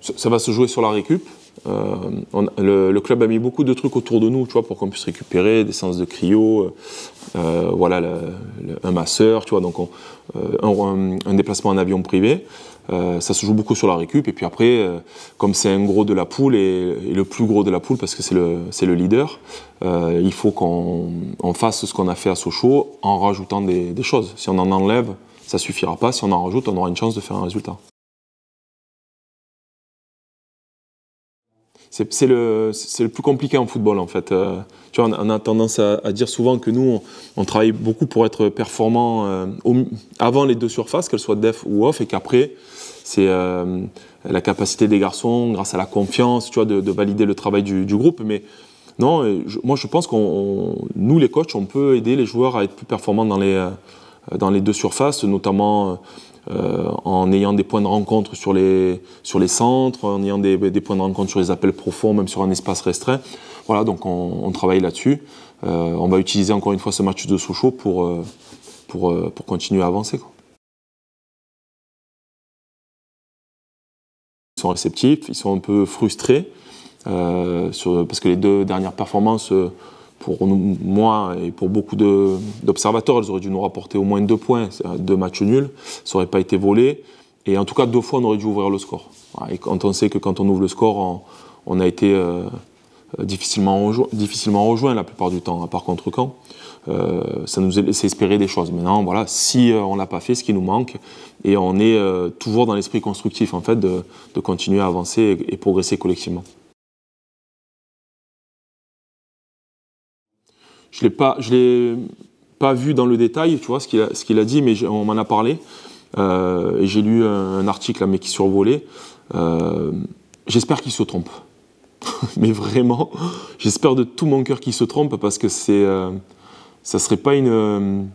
Ça va se jouer sur la récup. Le club a mis beaucoup de trucs autour de nous, tu vois, pour qu'on puisse récupérer, des séances de cryo, voilà, un masseur, tu vois, donc un déplacement en avion privé. Ça se joue beaucoup sur la récup, et puis après, comme c'est un gros de la poule et le plus gros de la poule parce que c'est le leader, il faut qu'on fasse ce qu'on a fait à Sochaux en rajoutant des choses. Si on en enlève, ça suffira pas. Si on en rajoute, on aura une chance de faire un résultat. C'est le plus compliqué en football, en fait. Tu vois, on a tendance à dire souvent que nous, on travaille beaucoup pour être performant avant les deux surfaces, qu'elles soient def ou off, et qu'après, c'est la capacité des garçons, grâce à la confiance, tu vois, de valider le travail du groupe. Mais non, moi, je pense nous, les coachs, on peut aider les joueurs à être plus performants dans les deux surfaces, notamment en ayant des points de rencontre sur les centres, en ayant des points de rencontre sur les appels profonds, même sur un espace restreint. Voilà, donc on travaille là-dessus. On va utiliser encore une fois ce match de Sochaux pour continuer à avancer, quoi. Ils sont réceptifs, ils sont un peu frustrés, parce que les deux dernières performances, pour moi et pour beaucoup d'observateurs, elles auraient dû nous rapporter au moins 2 points, 2 matchs nuls, ça n'aurait pas été volé. Et en tout cas, 2 fois, on aurait dû ouvrir le score. Et quand on sait que quand on ouvre le score, on a été difficilement rejoint la plupart du temps, à part contre Caen. Ça nous a laissé espérer des choses. Maintenant, voilà, si on ne l'a pas fait, ce qui nous manque, et on est toujours dans l'esprit constructif, en fait, de continuer à avancer et progresser collectivement. Je l'ai pas vu dans le détail, tu vois, ce qu'il a dit, mais on m'en a parlé. Et j'ai lu un article, mais qui survolait. J'espère qu'il se trompe. Mais vraiment, j'espère de tout mon cœur qu'il se trompe, parce que ça serait pas une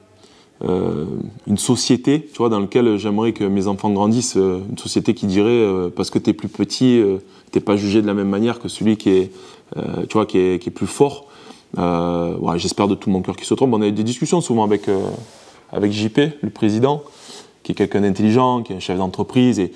société, tu vois, dans laquelle j'aimerais que mes enfants grandissent, une société qui dirait parce que t'es plus petit, t'es pas jugé de la même manière que celui qui est, tu vois, qui est plus fort. Ouais, j'espère de tout mon cœur qu'il se trompe. On a eu des discussions souvent avec JP, le président, qui est quelqu'un d'intelligent, qui est un chef d'entreprise, et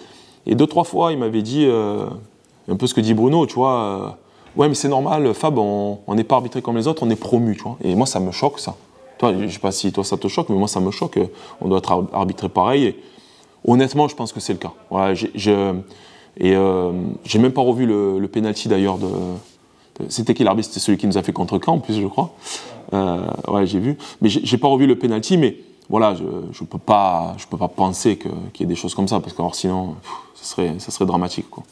2-3 fois il m'avait dit un peu ce que dit Bruno, tu vois, ouais, mais c'est normal, Fab, on n'est pas arbitré comme les autres, on est promu, tu vois. Et moi, ça me choque, ça. Toi, je sais pas si toi ça te choque, mais moi ça me choque. On doit être arbitré pareil. Et honnêtement, je pense que c'est le cas. Voilà, j'ai même pas revu le penalty d'ailleurs c'était qui l'arbitre? C'était celui qui nous a fait contre Caen, en plus, je crois. Ouais, j'ai vu. Mais j'ai pas revu le penalty, mais voilà, je peux pas penser qu'il y ait des choses comme ça, parce que alors sinon, ça serait dramatique, quoi.